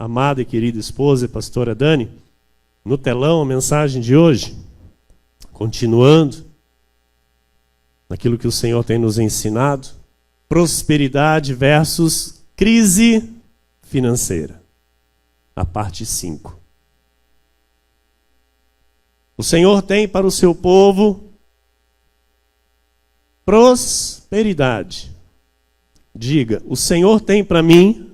amada e querida esposa e pastora Dani, no telão a mensagem de hoje, continuando naquilo que o Senhor tem nos ensinado, prosperidade versus crise financeira, a parte 5. O Senhor tem para o seu povo prosperidade. Diga, o Senhor tem para mim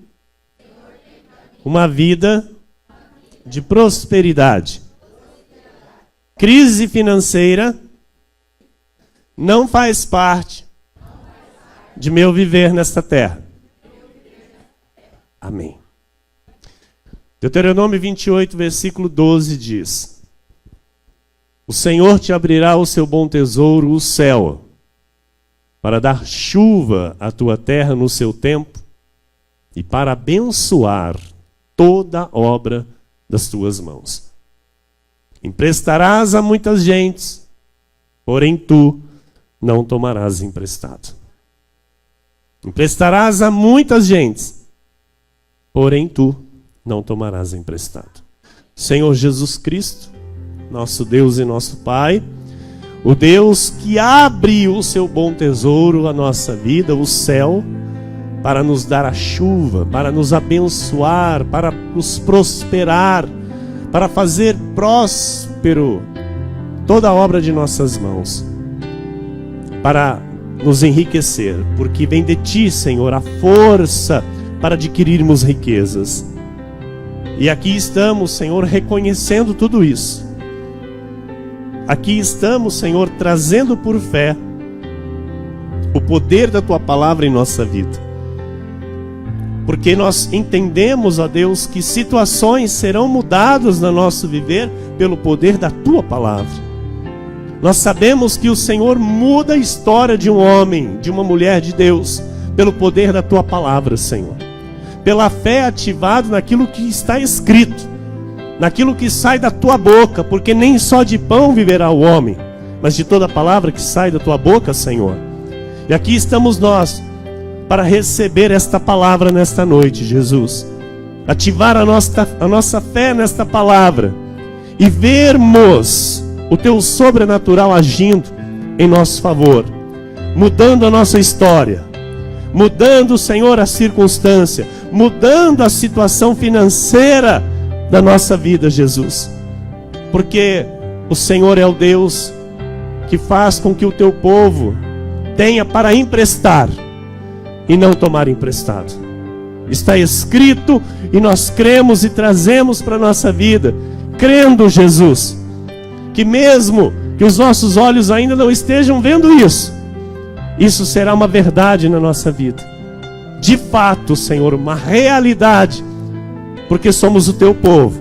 uma vida de prosperidade. Crise financeira não faz parte de meu viver nesta terra. Amém. Deuteronômio 28, versículo 12 diz: o Senhor te abrirá o seu bom tesouro, o céu, para dar chuva à tua terra no seu tempo e para abençoar toda obra das tuas mãos. Emprestarás a muitas gentes, porém tu não tomarás emprestado. Emprestarás a muitas gentes, porém tu não tomarás emprestado. Senhor Jesus Cristo, nosso Deus e nosso Pai, o Deus que abre o seu bom tesouro, a nossa vida, o céu, para nos dar a chuva, para nos abençoar, para nos prosperar, para fazer próspero toda a obra de nossas mãos, para nos enriquecer, porque vem de Ti, Senhor, a força para adquirirmos riquezas. E aqui estamos, Senhor, reconhecendo tudo isso. Aqui estamos, Senhor, trazendo por fé o poder da Tua palavra em nossa vida. Porque nós entendemos, ó Deus, que situações serão mudadas no nosso viver pelo poder da Tua palavra. Nós sabemos que o Senhor muda a história de um homem, de uma mulher de Deus, pelo poder da Tua palavra, Senhor. Pela fé ativada naquilo que está escrito, naquilo que sai da Tua boca, porque nem só de pão viverá o homem, mas de toda palavra que sai da Tua boca, Senhor. E aqui estamos nós, para receber esta palavra nesta noite, Jesus. Ativar a nossa fé nesta palavra e vermos o Teu sobrenatural agindo em nosso favor, mudando a nossa história, mudando, Senhor, a circunstância, mudando a situação financeira da nossa vida, Jesus. Porque o Senhor é o Deus que faz com que o Teu povo tenha para emprestar e não tomar emprestado. Está escrito e nós cremos e trazemos para a nossa vida, crendo, Jesus, que mesmo que os nossos olhos ainda não estejam vendo isso, isso será uma verdade na nossa vida. De fato, Senhor, uma realidade, porque somos o Teu povo,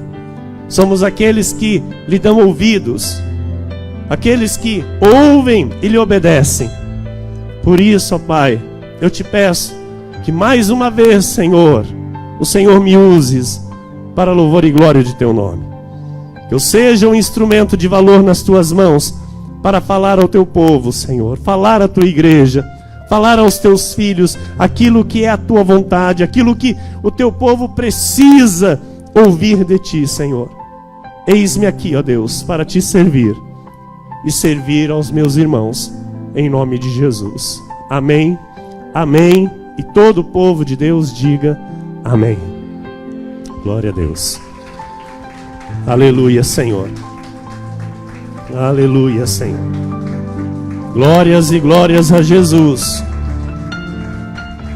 somos aqueles que lhe dão ouvidos, aqueles que ouvem e lhe obedecem. Por isso, ó Pai, eu te peço que mais uma vez, Senhor, o Senhor me uses para louvor e glória de Teu nome. Que eu seja um instrumento de valor nas Tuas mãos para falar ao Teu povo, Senhor, falar à Tua igreja, falar aos Teus filhos aquilo que é a Tua vontade, aquilo que o Teu povo precisa ouvir de Ti, Senhor. Eis-me aqui, ó Deus, para Te servir e servir aos meus irmãos, em nome de Jesus. Amém, amém, e todo o povo de Deus diga amém. Glória a Deus. Aleluia, Senhor. Aleluia, Senhor. Glórias e glórias a Jesus.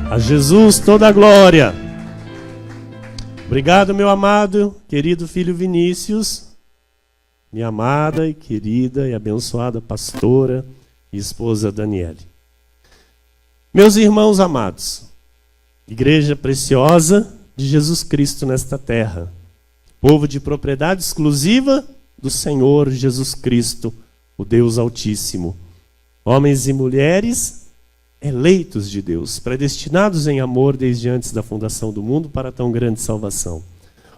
A Jesus toda a glória. Obrigado, meu amado, querido filho Vinícius, minha amada e querida e abençoada pastora e esposa Daniele. Meus irmãos amados, igreja preciosa de Jesus Cristo nesta terra, povo de propriedade exclusiva do Senhor Jesus Cristo, o Deus Altíssimo, homens e mulheres eleitos de Deus, predestinados em amor desde antes da fundação do mundo para tão grande salvação.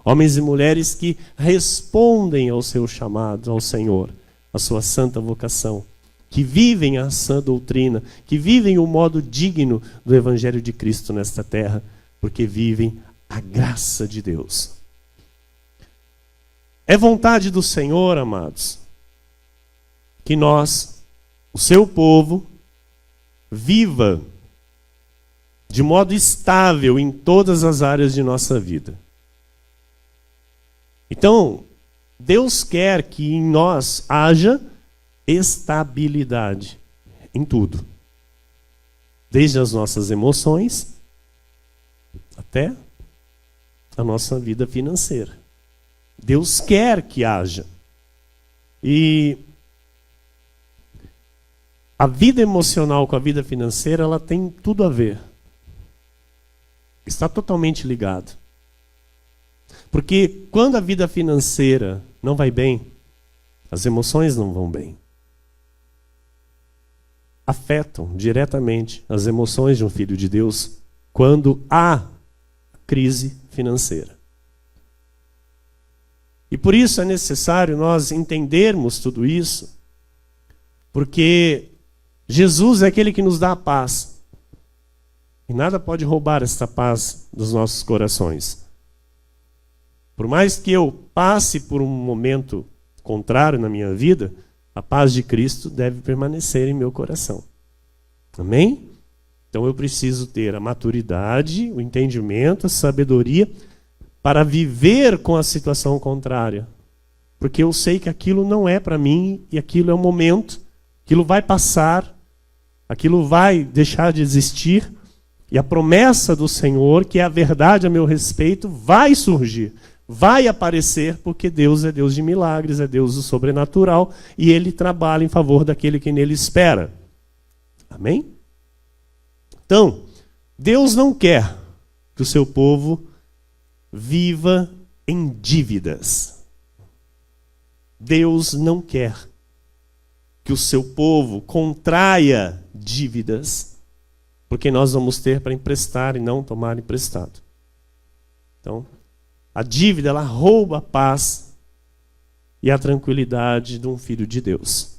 Homens e mulheres que respondem ao seu chamado, ao Senhor, à sua santa vocação, que vivem a sã doutrina, que vivem o modo digno do Evangelho de Cristo nesta terra, porque vivem a graça de Deus. É vontade do Senhor, amados, que nós, o seu povo, viva de modo estável em todas as áreas de nossa vida. Então, Deus quer que em nós haja estabilidade em tudo. Desde as nossas emoções até a nossa vida financeira. Deus quer que haja. E a vida emocional com a vida financeira, ela tem tudo a ver. Está totalmente ligado. Porque quando a vida financeira não vai bem, as emoções não vão bem. Afetam diretamente as emoções de um filho de Deus quando há crise financeira. E por isso é necessário nós entendermos tudo isso, porque Jesus é aquele que nos dá a paz. E nada pode roubar esta paz dos nossos corações. Por mais que eu passe por um momento contrário na minha vida, a paz de Cristo deve permanecer em meu coração. Amém? Então eu preciso ter a maturidade, o entendimento, a sabedoria para viver com a situação contrária. Porque eu sei que aquilo não é para mim e aquilo é um momento, aquilo vai passar, aquilo vai deixar de existir e a promessa do Senhor, que é a verdade a meu respeito, vai surgir. Vai aparecer, porque Deus é Deus de milagres, é Deus do sobrenatural, e Ele trabalha em favor daquele que nele espera. Amém? Então, Deus não quer que o seu povo viva em dívidas. Deus não quer que o seu povo contraia dívidas, porque nós vamos ter para emprestar e não tomar emprestado. Então, a dívida, ela rouba a paz e a tranquilidade de um filho de Deus.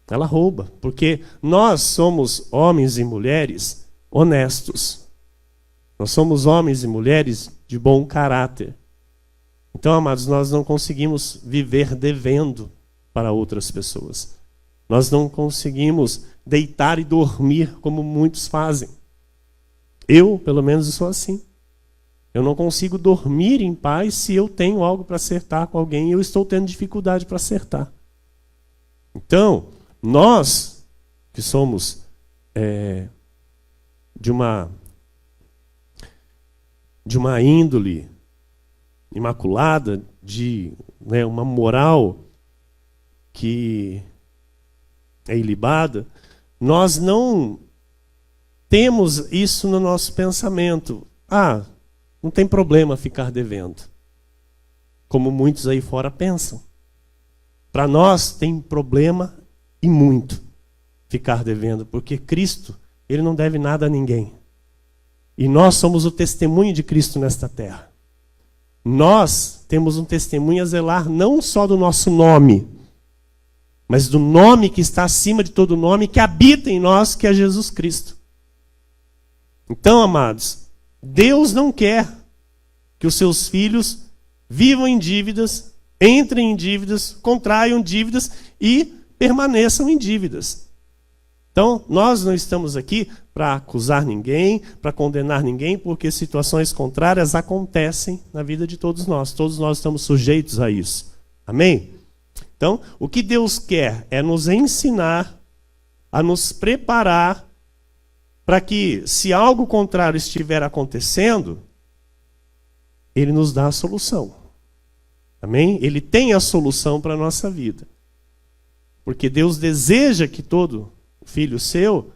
Ela rouba, porque nós somos homens e mulheres honestos. Nós somos homens e mulheres de bom caráter. Então, amados, nós não conseguimos viver devendo para outras pessoas. Nós não conseguimos deitar e dormir como muitos fazem. Eu, pelo menos, sou assim. Eu não consigo dormir em paz se eu tenho algo para acertar com alguém e eu estou tendo dificuldade para acertar. Então, nós que somos de uma índole imaculada, de uma moral que é ilibada, nós não temos isso no nosso pensamento. Não tem problema ficar devendo, como muitos aí fora pensam. Para nós tem problema e muito ficar devendo, porque Cristo, Ele não deve nada a ninguém. E nós somos o testemunho de Cristo nesta terra. Nós temos um testemunho a zelar não só do nosso nome, mas do nome que está acima de todo nome, que habita em nós, que é Jesus Cristo. Então, amados, Deus não quer que os seus filhos vivam em dívidas, entrem em dívidas, contraiam dívidas e permaneçam em dívidas. Então, nós não estamos aqui para acusar ninguém, para condenar ninguém, porque situações contrárias acontecem na vida de todos nós. Todos nós estamos sujeitos a isso. Amém? Então, o que Deus quer é nos ensinar a nos preparar para que, se algo contrário estiver acontecendo, Ele nos dá a solução. Amém? Ele tem a solução para a nossa vida. Porque Deus deseja que todo filho seu,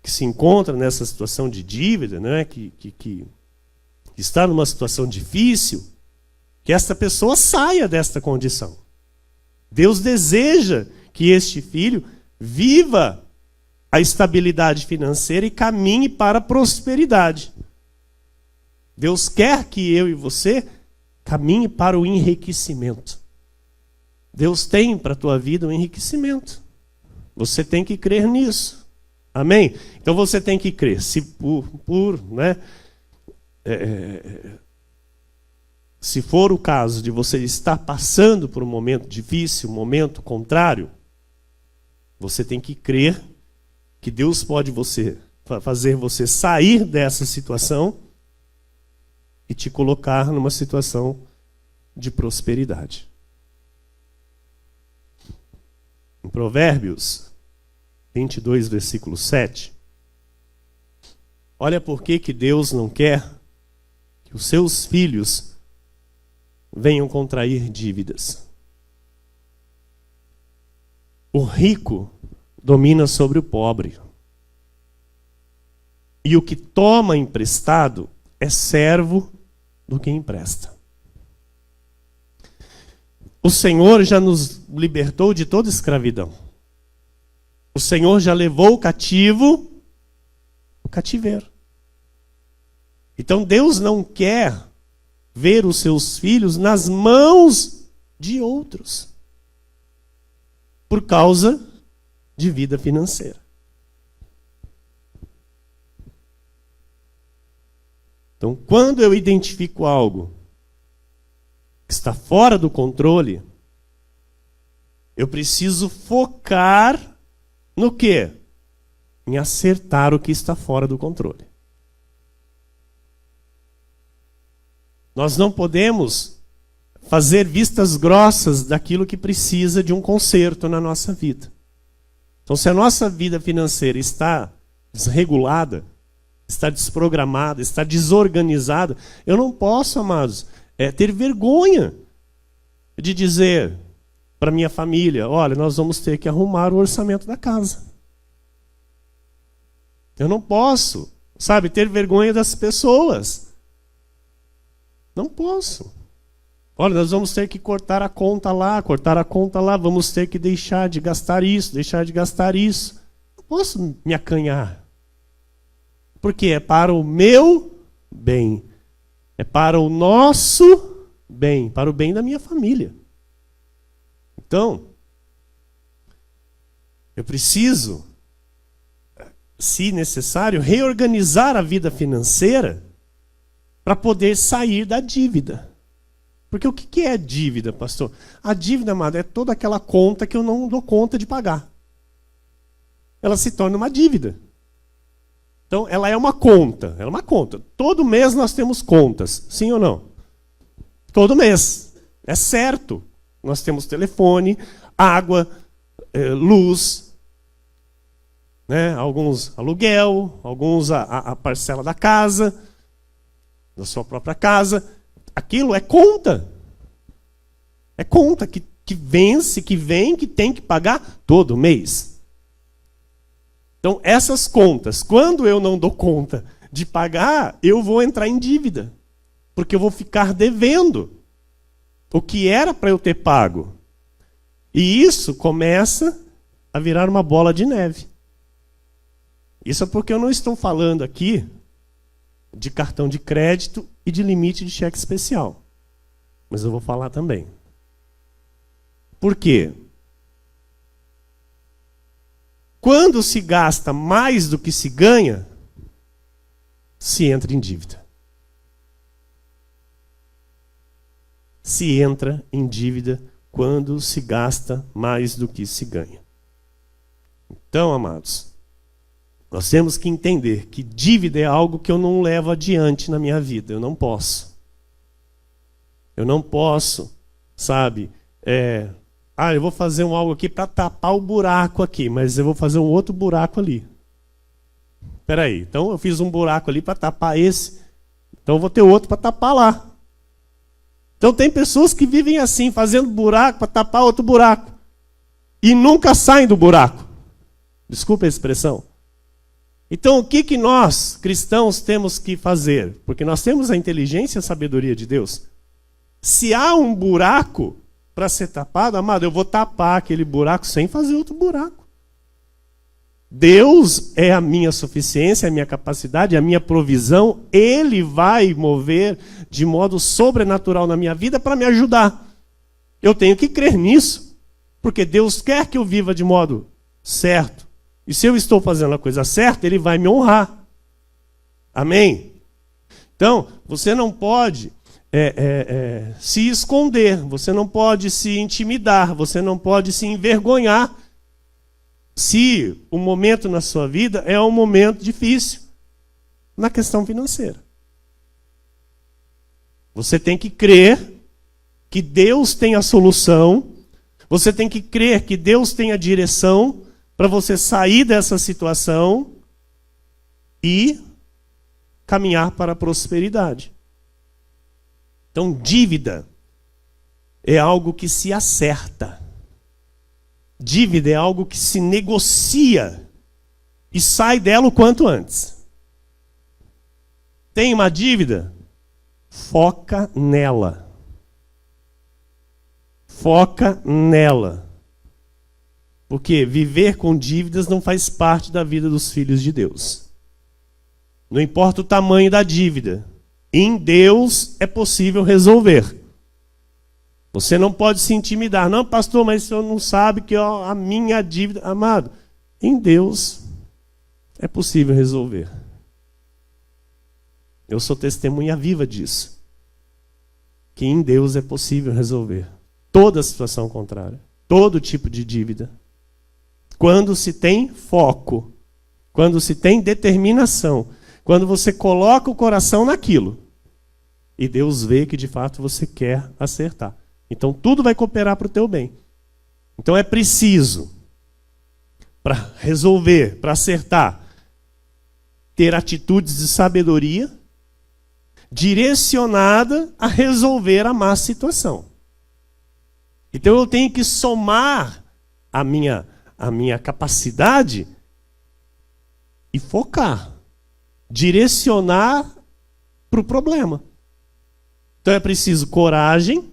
que se encontra nessa situação de dívida, que está numa situação difícil, que esta pessoa saia desta condição. Deus deseja que este filho viva a estabilidade financeira e caminhe para a prosperidade. Deus quer que eu e você caminhe para o enriquecimento. Deus tem para a tua vida um enriquecimento. Você tem que crer nisso. Amém? Então você tem que crer. se for o caso de você estar passando por um momento difícil, um momento contrário, você tem que crer que Deus pode fazer você sair dessa situação e te colocar numa situação de prosperidade. Em Provérbios 22, versículo 7, olha por que Deus não quer que os seus filhos venham contrair dívidas. O rico domina sobre o pobre. E o que toma emprestado é servo do que empresta. O Senhor já nos libertou de toda escravidão. O Senhor já levou o cativo o cativeiro. Então Deus não quer ver os seus filhos nas mãos de outros por causa de vida financeira. Então, quando eu identifico algo que está fora do controle, eu preciso focar no quê? Em acertar o que está fora do controle. Nós não podemos fazer vistas grossas daquilo que precisa de um conserto na nossa vida. Então, se a nossa vida financeira está desregulada, está desprogramada, está desorganizada, eu não posso, amados, ter vergonha de dizer para minha família, olha, nós vamos ter que arrumar o orçamento da casa. Eu não posso, sabe, ter vergonha das pessoas. Não posso. Olha, nós vamos ter que cortar a conta lá, vamos ter que deixar de gastar isso, Não posso me acanhar. Porque é para o meu bem. É para o nosso bem, para o bem da minha família. Então, eu preciso, se necessário, reorganizar a vida financeira para poder sair da dívida. Porque o que é dívida, pastor? A dívida, amado, é toda aquela conta que eu não dou conta de pagar. Ela se torna uma dívida. Então, ela é uma conta. Todo mês nós temos contas, sim ou não? Todo mês. É certo. Nós temos telefone, água, luz, né? Alguns aluguel, alguns a parcela da casa, da sua própria casa. Aquilo é conta. É conta que vence, que vem, que tem que pagar todo mês. Então, essas contas, quando eu não dou conta de pagar, eu vou entrar em dívida. Porque eu vou ficar devendo o que era para eu ter pago. E isso começa a virar uma bola de neve. Isso é porque eu não estou falando aqui de cartão de crédito e de limite de cheque especial. Mas eu vou falar também. Por quê? Quando se gasta mais do que se ganha, se entra em dívida. Se entra em dívida quando se gasta mais do que se ganha. Então, amados, nós temos que entender que dívida é algo que eu não levo adiante na minha vida. Eu não posso. Eu não posso, sabe, eu vou fazer algo aqui para tapar o buraco aqui, mas eu vou fazer um outro buraco ali. Espera aí, então eu fiz um buraco ali para tapar esse, então eu vou ter outro para tapar lá. Então tem pessoas que vivem assim, fazendo buraco para tapar outro buraco, e nunca saem do buraco. Desculpa a expressão. Então o que nós, cristãos, temos que fazer? Porque nós temos a inteligência e a sabedoria de Deus. Se há um buraco para ser tapado, amado, eu vou tapar aquele buraco sem fazer outro buraco. Deus é a minha suficiência, a minha capacidade, a minha provisão. Ele vai mover de modo sobrenatural na minha vida para me ajudar. Eu tenho que crer nisso, porque Deus quer que eu viva de modo certo. E se eu estou fazendo a coisa certa, Ele vai me honrar. Amém? Então, você não pode se esconder, você não pode se intimidar, você não pode se envergonhar se o momento na sua vida é um momento difícil na questão financeira. Você tem que crer que Deus tem a solução, você tem que crer que Deus tem a direção para você sair dessa situação e caminhar para a prosperidade. Então, dívida é algo que se acerta. Dívida é algo que se negocia e sai dela o quanto antes. Tem uma dívida? Foca nela. Foca nela. Porque viver com dívidas não faz parte da vida dos filhos de Deus. Não importa o tamanho da dívida. Em Deus é possível resolver. Você não pode se intimidar. Não, pastor, mas o senhor não sabe que a minha dívida... Amado, em Deus é possível resolver. Eu sou testemunha viva disso. Que em Deus é possível resolver toda situação contrária. Todo tipo de dívida. Quando se tem foco. Quando se tem determinação. Quando você coloca o coração naquilo. E Deus vê que de fato você quer acertar. Então tudo vai cooperar para o teu bem. Então é preciso, para resolver, para acertar, ter atitudes de sabedoria direcionada a resolver a má situação. Então eu tenho que somar a minha capacidade e focar, direcionar para o problema. Então é preciso coragem,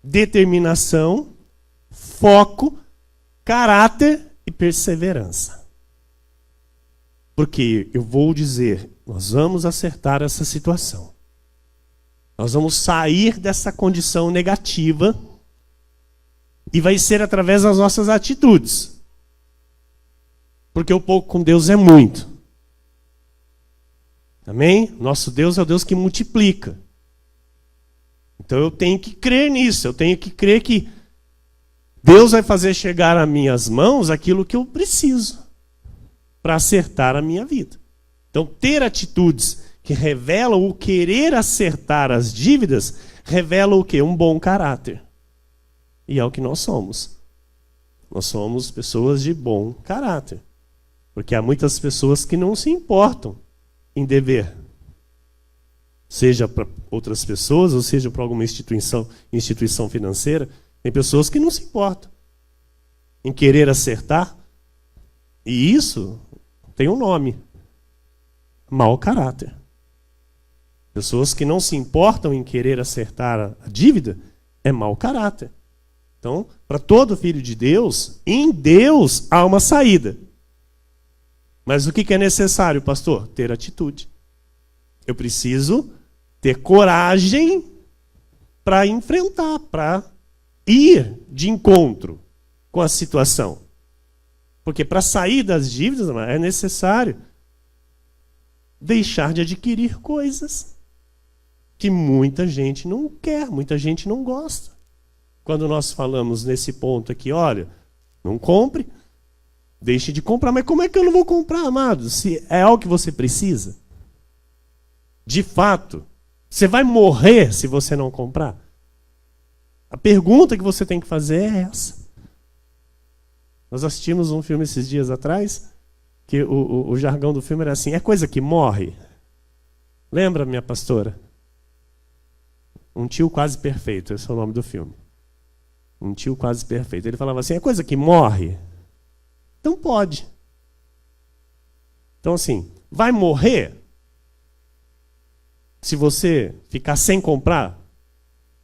determinação, foco, caráter e perseverança. Porque eu vou dizer, nós vamos acertar essa situação. Nós vamos sair dessa condição negativa e vai ser através das nossas atitudes. Porque o pouco com Deus é muito. Amém? Nosso Deus é o Deus que multiplica. Então eu tenho que crer nisso. Eu tenho que crer que Deus vai fazer chegar às minhas mãos aquilo que eu preciso para acertar a minha vida. Então ter atitudes que revelam o querer acertar as dívidas, revela o quê? Um bom caráter. E é o que nós somos. Nós somos pessoas de bom caráter. Porque há muitas pessoas que não se importam em dever, seja para outras pessoas, ou seja para alguma instituição financeira. Tem pessoas que não se importam em querer acertar, e isso tem um nome: mau caráter. Pessoas que não se importam em querer acertar a dívida é mau caráter. Então, para todo filho de Deus, em Deus há uma saída. Mas o que é necessário, pastor? Ter atitude. Eu preciso ter coragem para enfrentar, para ir de encontro com a situação. Porque para sair das dívidas é necessário deixar de adquirir coisas que muita gente não quer, muita gente não gosta. Quando nós falamos nesse ponto aqui, olha, não compre, deixe de comprar. Mas como é que eu não vou comprar, amado? Se é algo que você precisa? De fato, você vai morrer se você não comprar? A pergunta que você tem que fazer é essa. Nós assistimos um filme esses dias atrás, que o jargão do filme era assim: é coisa que morre? Lembra, minha pastora? Um Tio Quase Perfeito, esse é o nome do filme. Um Tio Quase Perfeito. Ele falava assim: é coisa que morre? Então pode. Então assim, vai morrer se você ficar sem comprar?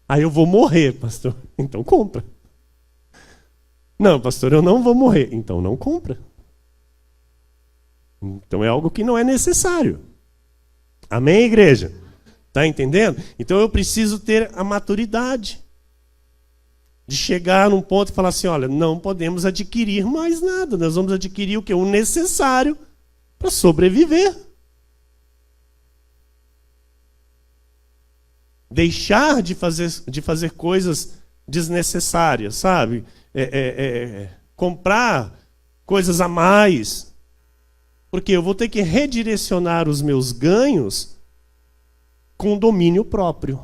Aí eu vou morrer, pastor. Então compra. Não, pastor, eu não vou morrer. Então não compra. Então é algo que não é necessário. Amém, igreja? Está entendendo? Então eu preciso ter a maturidade de chegar num ponto e falar assim: olha, não podemos adquirir mais nada. Nós vamos adquirir o que? O necessário para sobreviver. deixar de fazer coisas desnecessárias, sabe? Comprar coisas a mais. Porque eu vou ter que redirecionar os meus ganhos com domínio próprio.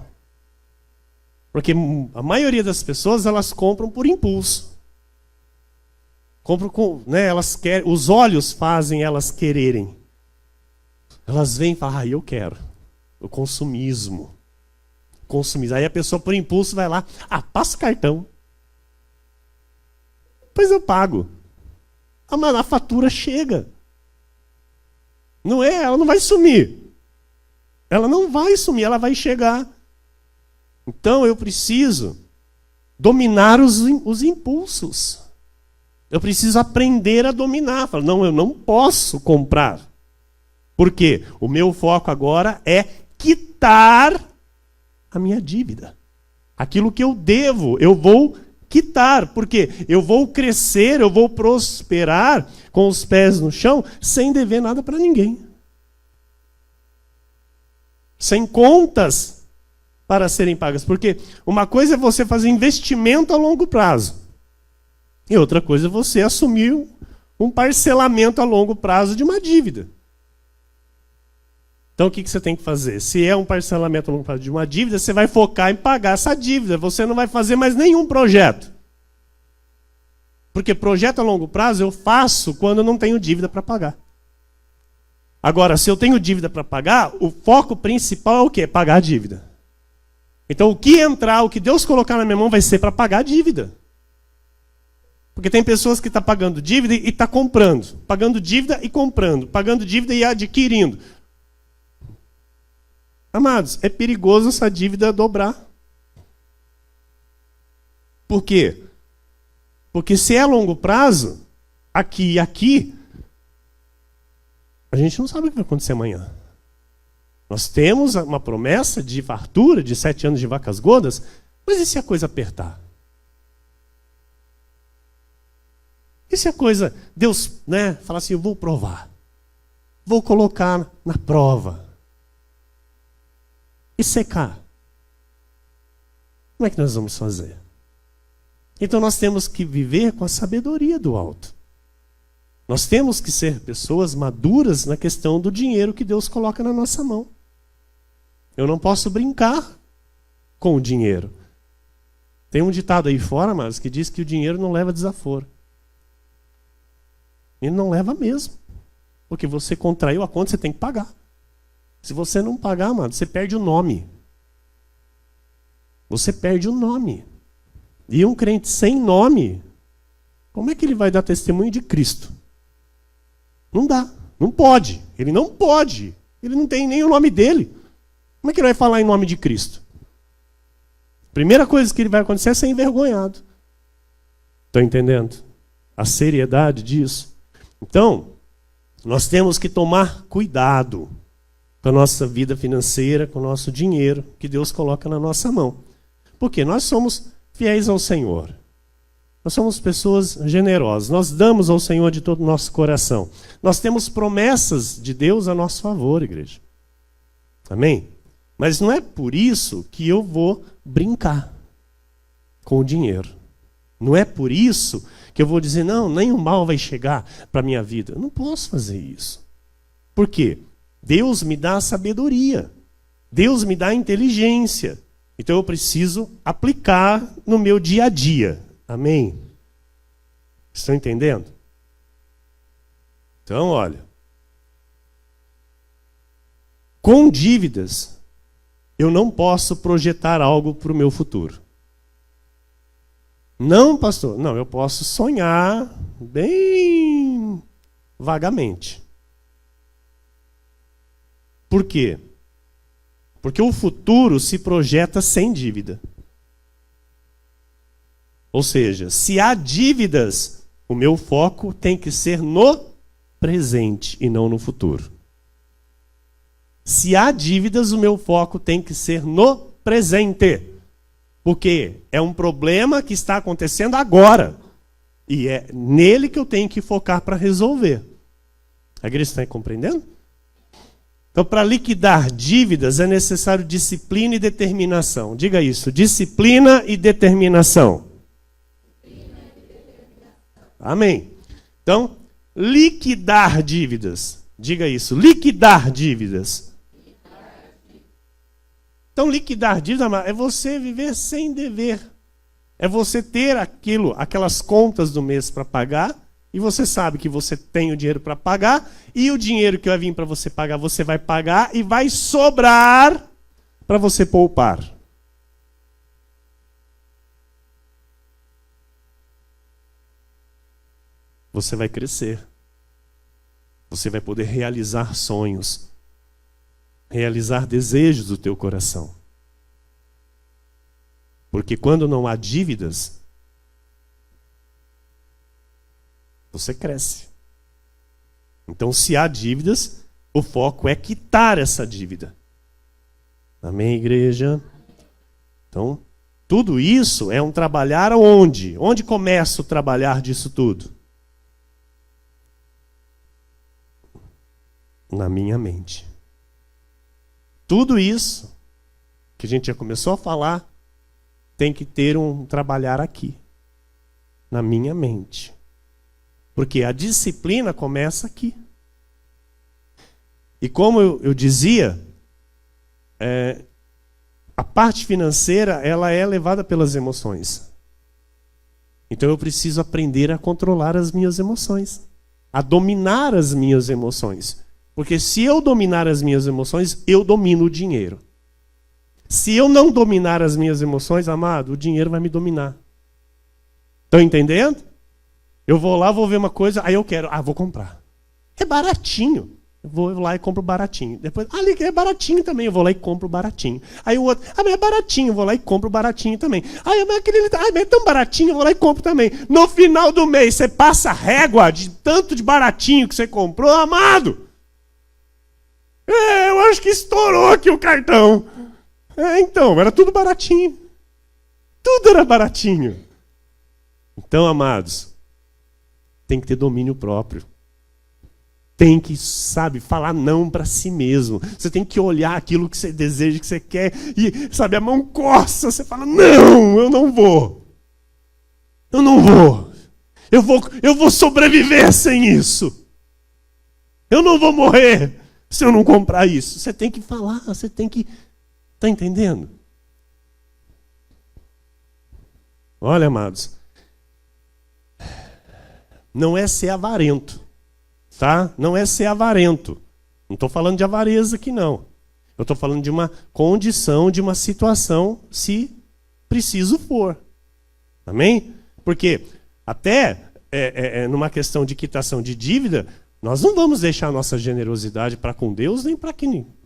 Porque a maioria das pessoas, elas compram por impulso. Compram elas querem, os olhos fazem elas quererem. Elas vêm e falam, eu quero. O consumismo. Aí a pessoa por impulso vai lá, passa o cartão. Pois eu pago. Mas a fatura chega. Não é? Ela não vai sumir. Ela não vai sumir, ela vai chegar. Então eu preciso dominar os impulsos. Eu preciso aprender a dominar. Falo, não, eu não posso comprar. Por quê? O meu foco agora é quitar a minha dívida. Aquilo que eu devo, eu vou quitar. Porque eu vou crescer, eu vou prosperar com os pés no chão, sem dever nada para ninguém. Sem contas para serem pagas. Porque uma coisa é você fazer investimento a longo prazo. E outra coisa é você assumir um parcelamento a longo prazo de uma dívida. Então o que você tem que fazer? Se é um parcelamento a longo prazo de uma dívida, você vai focar em pagar essa dívida. Você não vai fazer mais nenhum projeto. Porque projeto a longo prazo eu faço quando eu não tenho dívida para pagar. Agora, se eu tenho dívida para pagar, o foco principal é o quê? Pagar a dívida. Então o que entrar, o que Deus colocar na minha mão vai ser para pagar a dívida. Porque tem pessoas que estão pagando dívida e estão comprando. Pagando dívida e comprando. Pagando dívida e adquirindo. Amados, é perigoso essa dívida dobrar. Por quê? Porque se é a longo prazo, aqui e aqui, a gente não sabe o que vai acontecer amanhã. Nós temos uma promessa de fartura, de 7 anos de vacas gordas, mas e se a coisa apertar? E se a coisa, Deus, fala assim, eu vou provar. Vou colocar na prova. E secar? Como é que nós vamos fazer? Então nós temos que viver com a sabedoria do alto. Nós temos que ser pessoas maduras na questão do dinheiro que Deus coloca na nossa mão. Eu não posso brincar com o dinheiro. Tem um ditado aí fora, mas que diz que o dinheiro não leva desaforo. Ele não leva mesmo. Porque você contraiu a conta, você tem que pagar. Se você não pagar, mano, você perde o nome. Você perde o nome. E um crente sem nome, como é que ele vai dar testemunho de Cristo? Não dá. Não pode. Ele não pode. Ele não tem nem o nome dele. Como é que ele vai falar em nome de Cristo? Primeira coisa que ele vai acontecer é ser envergonhado. Estão entendendo? A seriedade disso. Então, nós temos que tomar cuidado com a nossa vida financeira, com o nosso dinheiro que Deus coloca na nossa mão. Porque nós somos fiéis ao Senhor. Nós somos pessoas generosas. Nós damos ao Senhor de todo o nosso coração. Nós temos promessas de Deus a nosso favor, igreja. Amém? Mas não é por isso que eu vou brincar com o dinheiro. Não é por isso que eu vou dizer, não, nenhum mal vai chegar para a minha vida. Eu não posso fazer isso. Por quê? Deus me dá a sabedoria. Deus me dá a inteligência. Então eu preciso aplicar no meu dia a dia. Amém? Estão entendendo? Então, olha. Com dívidas, eu não posso projetar algo para o meu futuro. Não, pastor. Não, eu posso sonhar bem vagamente. Por quê? Porque o futuro se projeta sem dívida. Ou seja, se há dívidas, o meu foco tem que ser no presente e não no futuro. Se há dívidas, o meu foco tem que ser no presente. Porque é um problema que está acontecendo agora. E é nele que eu tenho que focar para resolver. A igreja está compreendendo? Então, para liquidar dívidas é necessário disciplina e determinação. Diga isso, disciplina e determinação. Amém. Então, liquidar dívidas. Diga isso, liquidar dívidas. Então, liquidar dívidas é você viver sem dever. É você ter aquelas contas do mês para pagar, e você sabe que você tem o dinheiro para pagar, e o dinheiro que vai vir para você pagar, você vai pagar, e vai sobrar para você poupar. Você vai crescer. Você vai poder realizar sonhos, realizar desejos do teu coração. Porque quando não há dívidas, você cresce. Então, se há dívidas, o foco é quitar essa dívida. Amém, igreja? Então, tudo isso é um trabalhar onde? Onde começa o trabalhar disso tudo? Na minha mente. Tudo isso que a gente já começou a falar tem que ter um trabalhar aqui, na minha mente. Porque a disciplina começa aqui. E como eu dizia, a parte financeira ela é levada pelas emoções. Então eu preciso aprender a controlar as minhas emoções, a dominar as minhas emoções. Porque se eu dominar as minhas emoções, eu domino o dinheiro. Se eu não dominar as minhas emoções, amado, o dinheiro vai me dominar. Estão entendendo? Eu vou lá, vou ver uma coisa, aí eu quero, vou comprar. É baratinho. Eu vou lá e compro baratinho. Depois, ali que é baratinho também, eu vou lá e compro baratinho. Aí o outro, mas é baratinho, eu vou lá e compro baratinho também. Mas é tão baratinho, eu vou lá e compro também. No final do mês, você passa a régua de tanto de baratinho que você comprou, amado. Eu acho que estourou aqui o cartão. Então, era tudo baratinho. Tudo era baratinho. Então, amados, tem que ter domínio próprio. Tem que, falar não para si mesmo. Você tem que olhar aquilo que você deseja, que você quer, e, a mão coça, você fala, não, eu não vou. Eu não vou. Eu vou sobreviver sem isso. Eu não vou morrer se eu não comprar isso. Você tem que falar, você tem que... Está entendendo? Olha, amados, não é ser avarento, tá? Não é ser avarento. Não estou falando de avareza aqui, não. Eu estou falando de uma condição, de uma situação, se preciso for. Amém? Porque até numa questão de quitação de dívida, nós não vamos deixar a nossa generosidade para com Deus, nem para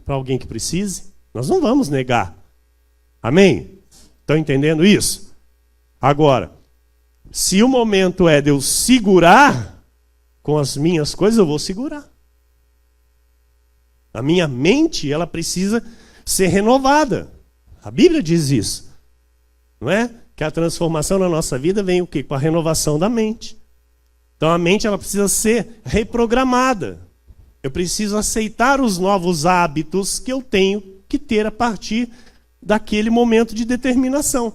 alguém que precise. Nós não vamos negar. Amém? Estão entendendo isso? Agora, se o momento é de eu segurar com as minhas coisas, eu vou segurar. A minha mente, ela precisa ser renovada. A Bíblia diz isso. Não é? Que a transformação na nossa vida vem o quê? Com a renovação da mente. Então a mente, ela precisa ser reprogramada. Eu preciso aceitar os novos hábitos que eu tenho que ter a partir daquele momento de determinação.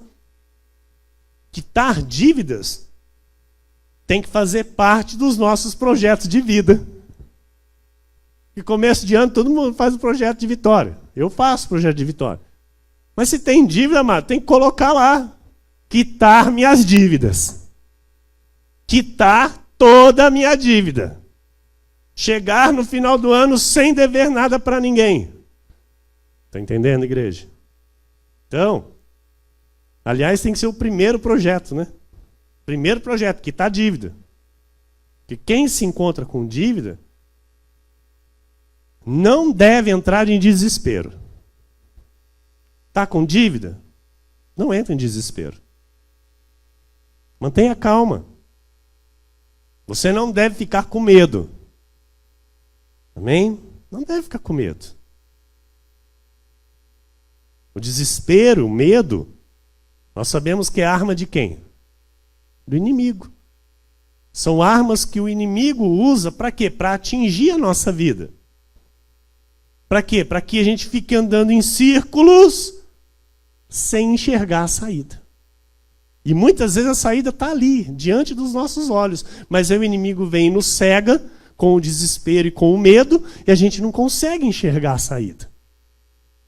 Quitar dívidas tem que fazer parte dos nossos projetos de vida. E começo de ano todo mundo faz o projeto de vitória. Eu faço o projeto de vitória. Mas se tem dívida, amado, tem que colocar lá. Quitar minhas dívidas. Quitar toda a minha dívida. Chegar no final do ano sem dever nada para ninguém. Está entendendo, igreja? Então, aliás, tem que ser o primeiro projeto, né? Primeiro projeto, quitar dívida. Porque quem se encontra com dívida não deve entrar em desespero. Está com dívida? Não entra em desespero. Mantenha calma. Você não deve ficar com medo. Amém? Não deve ficar com medo. O desespero, o medo, nós sabemos que é arma de quem? Do inimigo. São armas que o inimigo usa para quê? Para atingir a nossa vida. Para quê? Para que a gente fique andando em círculos sem enxergar a saída. E muitas vezes a saída está ali, diante dos nossos olhos. Mas aí o inimigo vem e nos cega com o desespero e com o medo, e a gente não consegue enxergar a saída.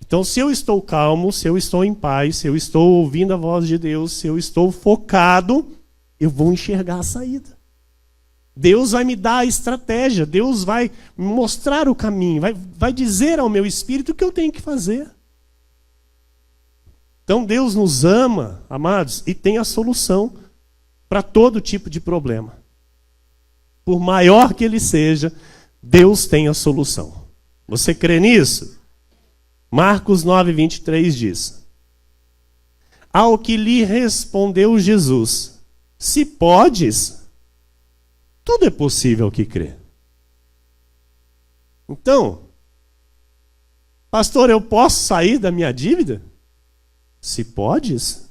Então, se eu estou calmo, se eu estou em paz, se eu estou ouvindo a voz de Deus, se eu estou focado, eu vou enxergar a saída. Deus vai me dar a estratégia, Deus vai me mostrar o caminho, vai dizer ao meu espírito o que eu tenho que fazer. Então Deus nos ama, amados, e tem a solução para todo tipo de problema. Por maior que ele seja, Deus tem a solução. Você crê nisso? Marcos 9:23 diz: ao que lhe respondeu Jesus: se podes, tudo é possível ao que crê. Então, pastor, eu posso sair da minha dívida? Se podes,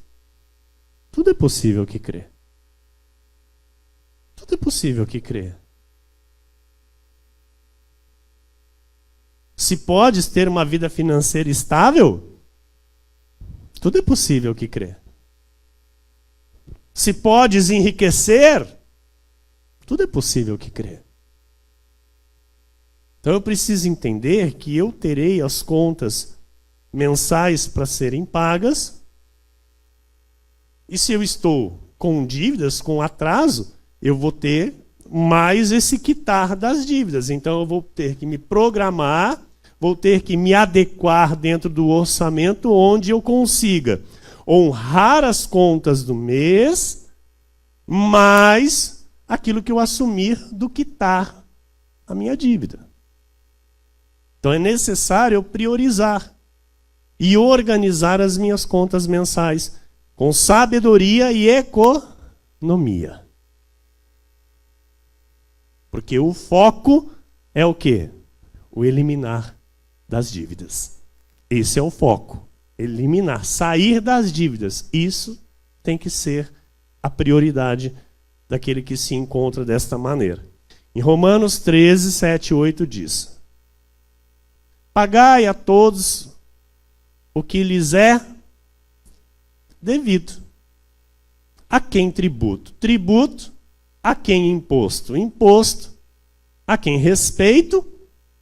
tudo é possível ao que crê. Tudo é possível ao que crê. Se podes ter uma vida financeira estável, tudo é possível ao que crê. Se podes enriquecer, tudo é possível ao que crê. Então eu preciso entender que eu terei as contas mensais para serem pagas. E se eu estou com dívidas, com atraso, eu vou ter mais esse quitar das dívidas. Então eu vou ter que me programar, vou ter que me adequar dentro do orçamento onde eu consiga honrar as contas do mês, mais aquilo que eu assumir do quitar a minha dívida. Então é necessário eu priorizar e organizar as minhas contas mensais com sabedoria e economia. Porque o foco é o quê? O eliminar das dívidas. Esse é o foco. Eliminar, sair das dívidas. Isso tem que ser a prioridade daquele que se encontra desta maneira. Em Romanos 13, 7 e 8 diz: pagai a todos o que lhes é devido. A quem tributo? Tributo. A quem imposto? Imposto. A quem respeito?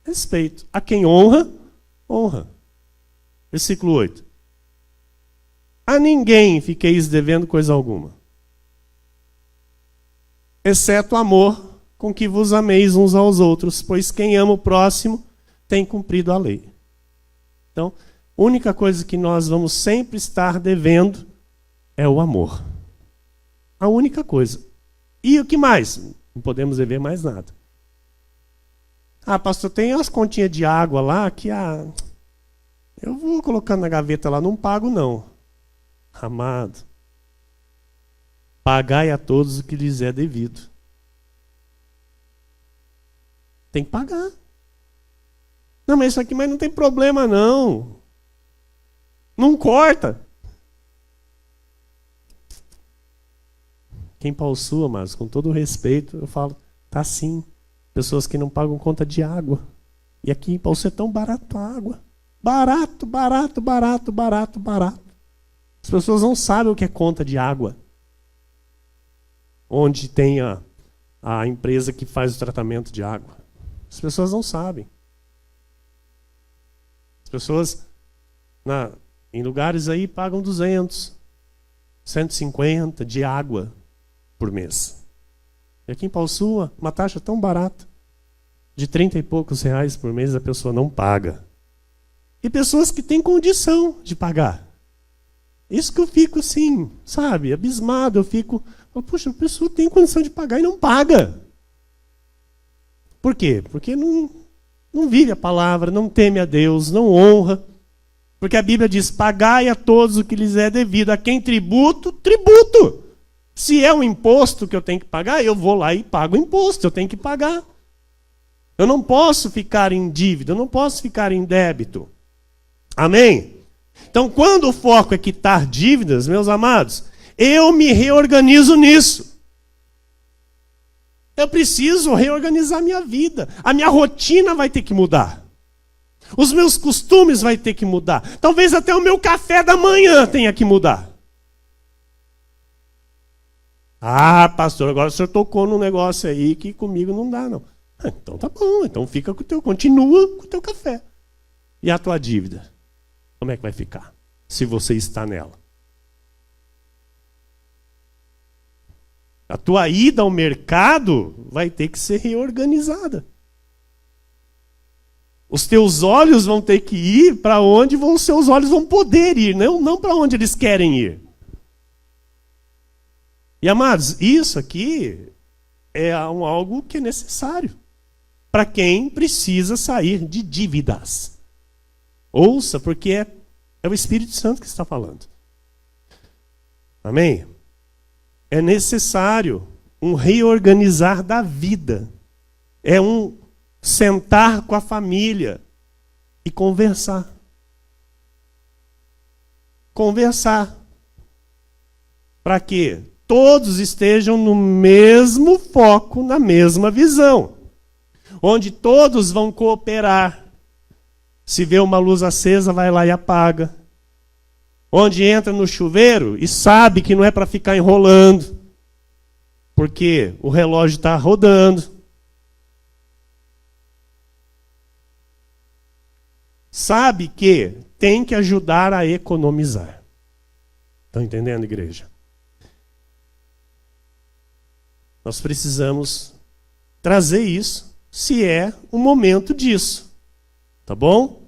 Respeito. A quem honra? Honra. Versículo 8. A ninguém fiqueis devendo coisa alguma, exceto o amor com que vos ameis uns aos outros, pois quem ama o próximo tem cumprido a lei. Então, a única coisa que nós vamos sempre estar devendo é o amor. A única coisa. E o que mais? Não podemos dever mais nada. Ah, pastor, tem umas continhas de água lá que eu vou colocando na gaveta lá, não pago não. Amado, pagai a todos o que lhes é devido. Tem que pagar. Não, mas isso aqui não tem problema não. Não corta. Quem paussua, mas com todo respeito, eu falo, tá sim. Pessoas que não pagam conta de água. E aqui em Paulo é tão barato a água. Barato, barato, barato, barato, barato. As pessoas não sabem o que é conta de água. Onde tem a empresa que faz o tratamento de água. As pessoas não sabem. As pessoas em lugares aí pagam 200, 150 de água por mês. E aqui em Paulo Sul, uma taxa tão barata, de 30 e poucos reais por mês, a pessoa não paga. E pessoas que têm condição de pagar. Isso que eu fico assim, sabe, abismado. Eu fico, puxa, a pessoa tem condição de pagar e não paga. Por quê? Porque não vive a palavra, não teme a Deus, não honra. Porque a Bíblia diz, pagai a todos o que lhes é devido. A quem tributo, tributo. Se é um imposto que eu tenho que pagar, eu vou lá e pago o imposto, eu tenho que pagar. Eu não posso ficar em dívida, eu não posso ficar em débito. Amém? Então, quando o foco é quitar dívidas, meus amados, eu me reorganizo nisso. Eu preciso reorganizar minha vida. A minha rotina vai ter que mudar. Os meus costumes vai ter que mudar. Talvez até o meu café da manhã tenha que mudar. Ah, pastor, agora o senhor tocou num negócio aí que comigo não dá, não. Então tá bom, então fica com o teu, continua com o teu café. E a tua dívida? Como é que vai ficar? Se você está nela. A tua ida ao mercado vai ter que ser reorganizada. Os teus olhos vão ter que ir para onde os seus olhos vão poder ir, não para onde eles querem ir. E amados, isso aqui é algo que é necessário para quem precisa sair de dívidas. Ouça, porque é o Espírito Santo que está falando. Amém? É necessário um reorganizar da vida. É um sentar com a família e conversar. Conversar. Para quê? Todos estejam no mesmo foco, na mesma visão. Onde todos vão cooperar. Se vê uma luz acesa, vai lá e apaga. Onde entra no chuveiro e sabe que não é para ficar enrolando. Porque o relógio está rodando. Sabe que tem que ajudar a economizar. Estão entendendo, igreja? Nós precisamos trazer isso, se é o momento disso. Tá bom?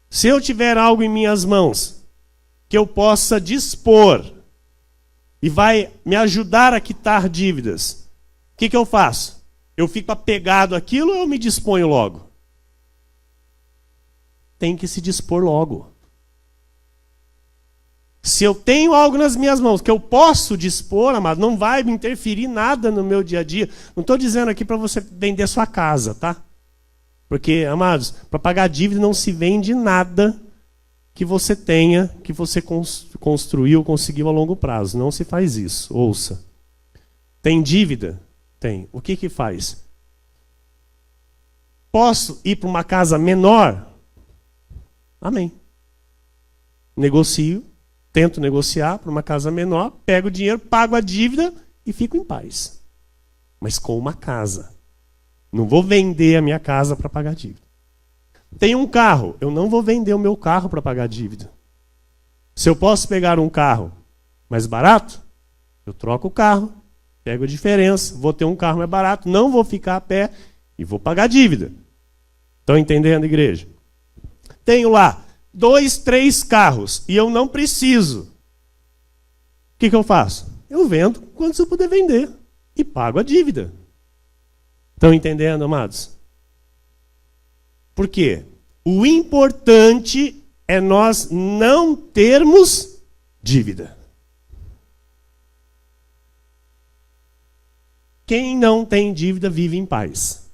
Se eu tiver algo em minhas mãos que eu possa dispor e vai me ajudar a quitar dívidas, o que eu faço? Eu fico apegado àquilo ou eu me disponho logo? Tem que se dispor logo. Se eu tenho algo nas minhas mãos que eu posso dispor, amado, não vai me interferir nada no meu dia a dia. Não estou dizendo aqui para você vender sua casa, tá? Porque, amados, para pagar dívida não se vende nada que você tenha, que você construiu, conseguiu a longo prazo. Não se faz isso. Ouça. Tem dívida? Tem. O que faz? Posso ir para uma casa menor? Amém. Negocio, tento negociar para uma casa menor, pego o dinheiro, pago a dívida e fico em paz. Mas com uma casa. Não vou vender a minha casa para pagar a dívida. Tem um carro, eu não vou vender o meu carro para pagar a dívida. Se eu posso pegar um carro mais barato, eu troco o carro, pego a diferença, vou ter um carro mais barato, não vou ficar a pé e vou pagar a dívida. Estão entendendo, igreja? Tenho lá 2, 3 carros e eu não preciso. O que eu faço? Eu vendo quando eu puder vender e pago a dívida. Estão entendendo, amados? Por quê? O importante é nós não termos dívida. Quem não tem dívida vive em paz.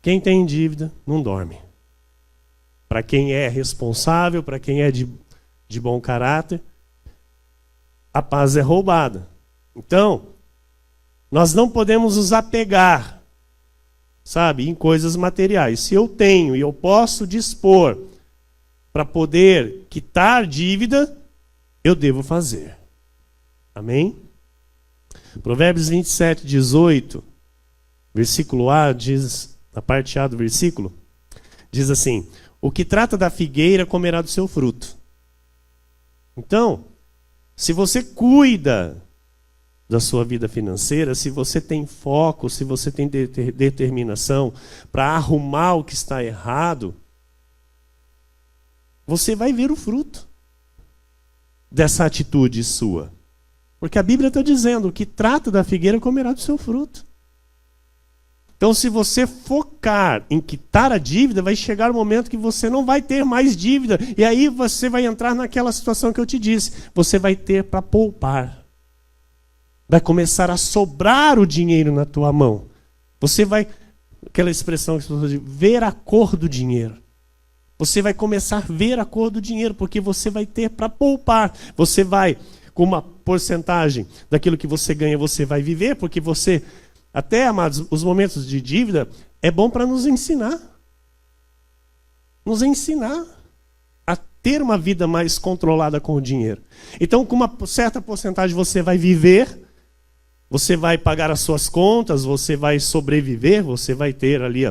Quem tem dívida não dorme. Para quem é responsável, para quem é de bom caráter, a paz é roubada. Então, nós não podemos nos apegar, sabe, em coisas materiais. Se eu tenho e eu posso dispor para poder quitar dívida, eu devo fazer. Amém? Provérbios 27, 18, versículo A, diz, na parte A do versículo, diz assim: o que trata da figueira comerá do seu fruto. Então, se você cuida da sua vida financeira, se você tem foco, se você tem determinação para arrumar o que está errado, você vai ver o fruto dessa atitude sua. Porque a Bíblia está dizendo: o que trata da figueira comerá do seu fruto. Então, se você focar em quitar a dívida, vai chegar o momento que você não vai ter mais dívida. E aí você vai entrar naquela situação que eu te disse. Você vai ter para poupar. Vai começar a sobrar o dinheiro na tua mão. Você vai, aquela expressão que as pessoas dizem, ver a cor do dinheiro. Você vai começar a ver a cor do dinheiro, porque você vai ter para poupar. Você vai, com uma porcentagem daquilo que você ganha, você vai viver, porque você... Até, amados, os momentos de dívida é bom para nos ensinar. nos ensinar a ter uma vida mais controlada com o dinheiro. Então, com uma certa porcentagem você vai viver, você vai pagar as suas contas, você vai sobreviver, você vai ter ali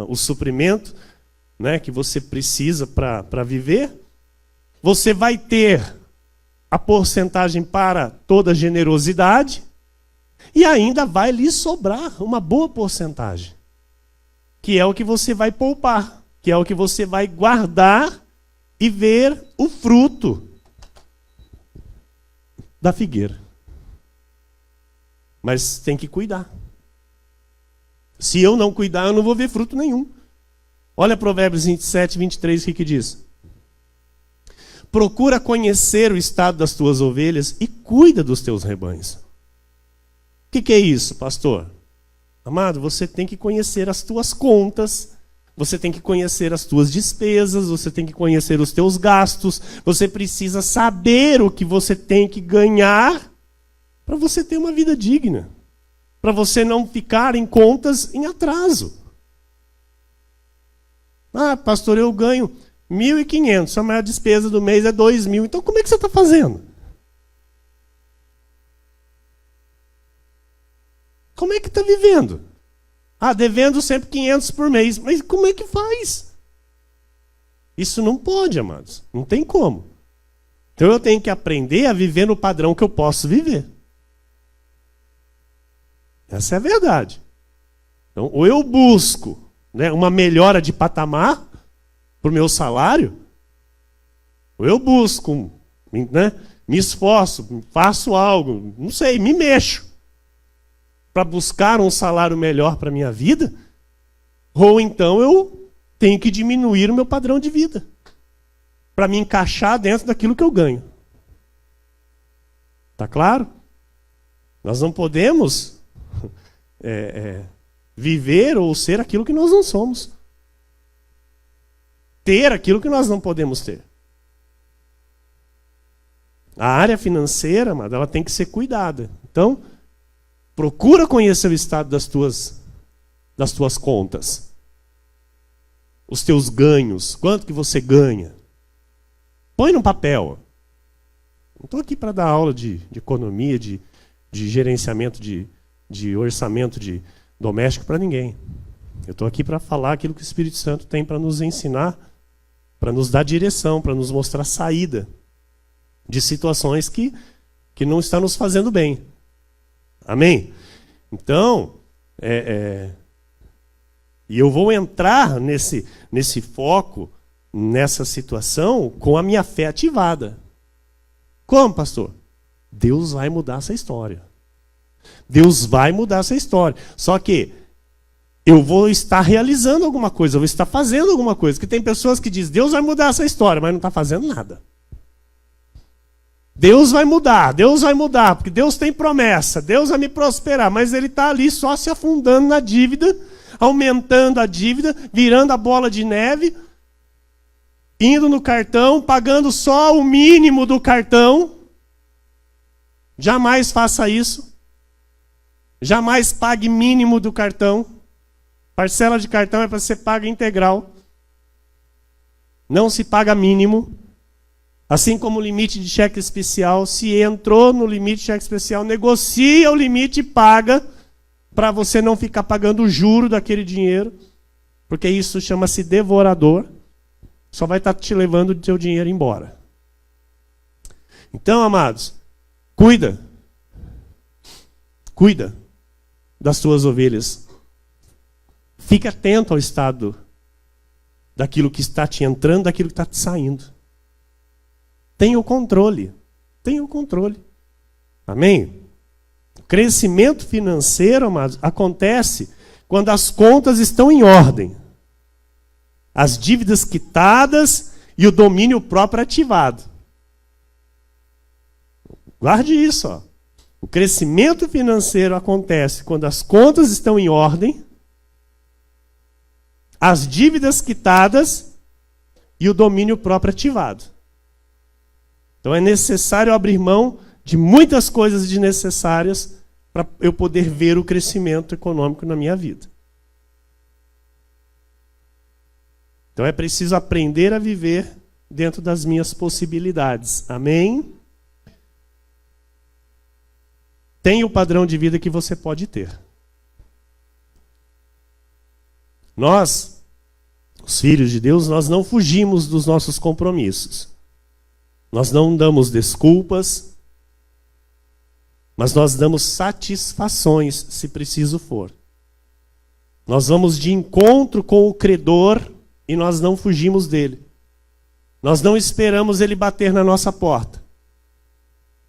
o suprimento, né, que você precisa para viver. Você vai ter a porcentagem para toda generosidade e ainda vai lhe sobrar uma boa porcentagem, que é o que você vai poupar, que é o que você vai guardar e ver o fruto da figueira. Mas tem que cuidar. Se eu não cuidar, eu não vou ver fruto nenhum. Olha Provérbios 27, 23, o que diz? Procura conhecer o estado das tuas ovelhas e cuida dos teus rebanhos. O que é isso, pastor? Amado, você tem que conhecer as tuas contas, você tem que conhecer as tuas despesas, você tem que conhecer os teus gastos, você precisa saber o que você tem que ganhar para você ter uma vida digna, para você não ficar em contas em atraso. Ah, pastor, eu ganho 1.500, a maior despesa do mês é 2.000, então como é que você está fazendo? Como é que está vivendo? Ah, devendo sempre 500 por mês. Mas como é que faz? Isso não pode, amados. Não tem como. Então eu tenho que aprender a viver no padrão que eu posso viver. Essa é a verdade. Então, ou eu busco, né, uma melhora de patamar para o meu salário, ou eu busco, né, me esforço, faço algo, não sei, me mexo para buscar um salário melhor para a minha vida, ou então eu tenho que diminuir o meu padrão de vida para me encaixar dentro daquilo que eu ganho. Tá claro? Nós não podemos viver ou ser aquilo que nós não somos. Ter aquilo que nós não podemos ter. A área financeira, amado, ela tem que ser cuidada. Então, procura conhecer o estado das tuas contas. Os teus ganhos. Quanto que você ganha? Põe no papel. Não estou aqui para dar aula de economia, de gerenciamento, de orçamento doméstico para ninguém. Eu estou aqui para falar aquilo que o Espírito Santo tem para nos ensinar, para nos dar direção, para nos mostrar saída de situações que não estão nos fazendo bem. Amém? Então, e eu vou entrar nesse foco, nessa situação, com a minha fé ativada. Como, pastor? Deus vai mudar essa história. Deus vai mudar essa história. Só que eu vou estar realizando alguma coisa, eu vou estar fazendo alguma coisa. Porque tem pessoas que dizem, Deus vai mudar essa história, mas não está fazendo nada. Deus vai mudar, porque Deus tem promessa, Deus vai me prosperar, mas ele está ali só se afundando na dívida, aumentando a dívida, virando a bola de neve, indo no cartão, pagando só o mínimo do cartão. Jamais faça isso. Jamais pague mínimo do cartão. Parcela de cartão é para ser paga integral. Não se paga mínimo. Assim como o limite de cheque especial, se entrou no limite de cheque especial, negocia o limite e paga, para você não ficar pagando o juro daquele dinheiro, porque isso chama-se devorador, só vai estar te levando o teu dinheiro embora. Então, amados, cuida das tuas ovelhas. Fica atento ao estado daquilo que está te entrando, daquilo que está te saindo. Tenha o controle. Amém? O crescimento financeiro, amados, acontece quando as contas estão em ordem. As dívidas quitadas e o domínio próprio ativado. Guarde isso, ó. O crescimento financeiro acontece quando as contas estão em ordem, as dívidas quitadas e o domínio próprio ativado. Então é necessário abrir mão de muitas coisas desnecessárias para eu poder ver o crescimento econômico na minha vida. Então é preciso aprender a viver dentro das minhas possibilidades. Amém? Tem o padrão de vida que você pode ter. Nós, os filhos de Deus, nós não fugimos dos nossos compromissos. Nós não damos desculpas, mas nós damos satisfações, se preciso for. Nós vamos de encontro com o credor e nós não fugimos dele. Nós não esperamos ele bater na nossa porta.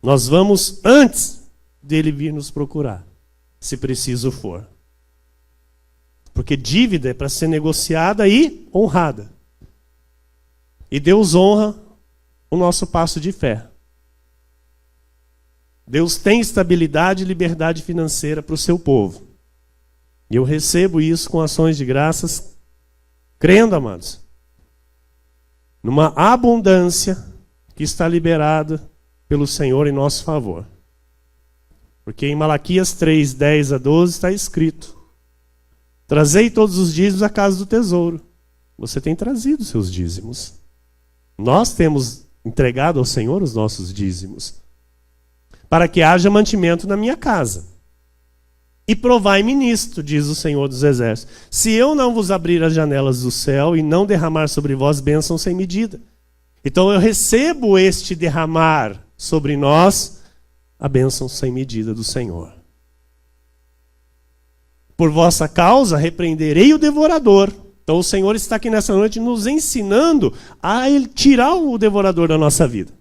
Nós vamos antes dele vir nos procurar, se preciso for. Porque dívida é para ser negociada e honrada. E Deus honra o nosso passo de fé. Deus tem estabilidade e liberdade financeira para o seu povo. E eu recebo isso com ações de graças, crendo, amados, numa abundância que está liberada pelo Senhor em nosso favor. Porque em Malaquias 3, 10 a 12 está escrito: trazei todos os dízimos à casa do tesouro. Você tem trazido seus dízimos. Nós temos entregado ao Senhor os nossos dízimos, para que haja mantimento na minha casa. E provai-me nisto, diz o Senhor dos Exércitos, se eu não vos abrir as janelas do céu e não derramar sobre vós bênção sem medida. Então eu recebo este derramar sobre nós a bênção sem medida do Senhor. Por vossa causa repreenderei o devorador. Então o Senhor está aqui nessa noite nos ensinando a tirar o devorador da nossa vida.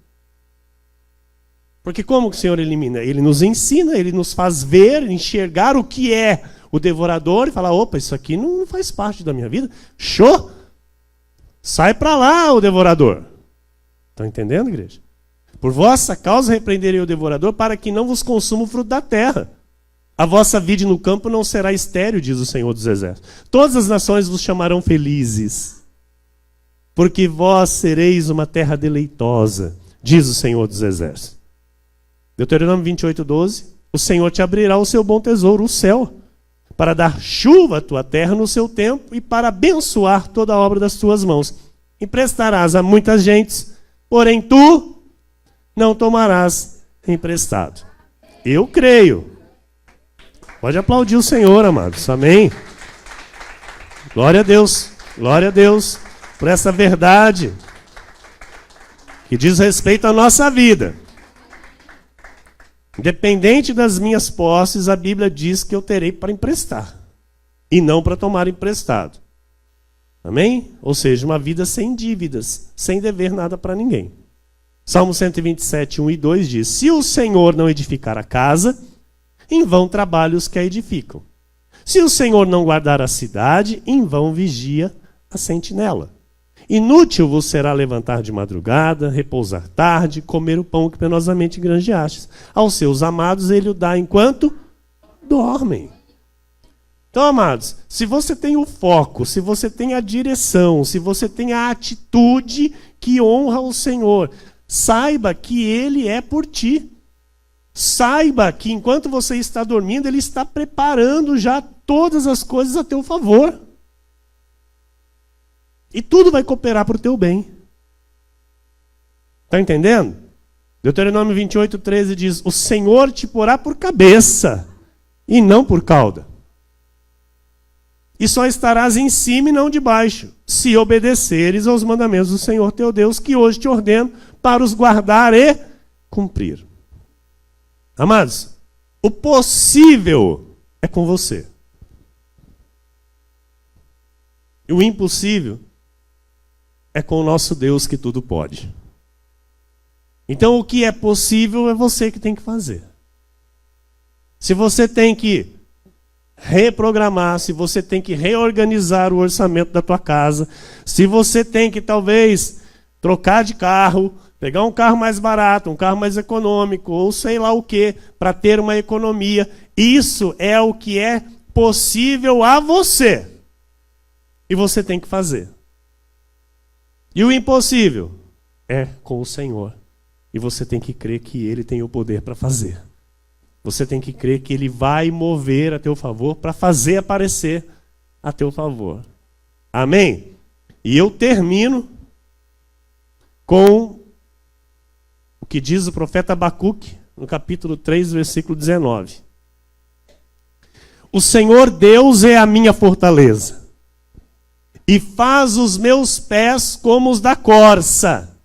Porque como que o Senhor elimina? Ele nos ensina, ele nos faz ver, enxergar o que é o devorador e falar: opa, isso aqui não faz parte da minha vida. Show! Sai para lá, o devorador. Estão entendendo, igreja? Por vossa causa repreenderei o devorador, para que não vos consuma o fruto da terra. A vossa vide no campo não será estéril, diz o Senhor dos Exércitos. Todas as nações vos chamarão felizes, porque vós sereis uma terra deleitosa, diz o Senhor dos Exércitos. Deuteronômio 28, 12. O Senhor te abrirá o seu bom tesouro, o céu, para dar chuva à tua terra no seu tempo e para abençoar toda a obra das tuas mãos. Emprestarás a muitas gentes, porém tu não tomarás emprestado. Eu creio. Pode aplaudir o Senhor, amados. Amém? Glória a Deus. Glória a Deus por essa verdade que diz respeito à nossa vida. Independente das minhas posses, a Bíblia diz que eu terei para emprestar e não para tomar emprestado. Amém? Ou seja, uma vida sem dívidas, sem dever nada para ninguém. Salmo 127, 1 e 2 diz: se o Senhor não edificar a casa, em vão trabalham os que a edificam. Se o Senhor não guardar a cidade, em vão vigia a sentinela. Inútil vos será levantar de madrugada, repousar tarde, comer o pão que penosamente granjeastes. Aos seus amados ele o dá enquanto dormem. Então, amados, se você tem o foco, se você tem a direção, se você tem a atitude que honra o Senhor, saiba que Ele é por ti. Saiba que enquanto você está dormindo, Ele está preparando já todas as coisas a teu favor. E tudo vai cooperar para o teu bem. Está entendendo? Deuteronômio 28, 13 diz: o Senhor te porá por cabeça e não por cauda. E só estarás em cima e não debaixo, se obedeceres aos mandamentos do Senhor teu Deus, que hoje te ordeno para os guardar e cumprir. Amados, o possível é com você. E o impossível é com o nosso Deus que tudo pode. Então o que é possível é você que tem que fazer. Se você tem que reprogramar, se você tem que reorganizar o orçamento da tua casa, se você tem que talvez trocar de carro, pegar um carro mais barato, um carro mais econômico, ou sei lá o que, para ter uma economia, isso é o que é possível a você. E você tem que fazer. E o impossível é com o Senhor. E você tem que crer que Ele tem o poder para fazer. Você tem que crer que Ele vai mover a teu favor para fazer aparecer a teu favor. Amém? E eu termino com o que diz o profeta Abacuque, no capítulo 3, versículo 19. O Senhor Deus é a minha fortaleza, e faz os meus pés como os da corça,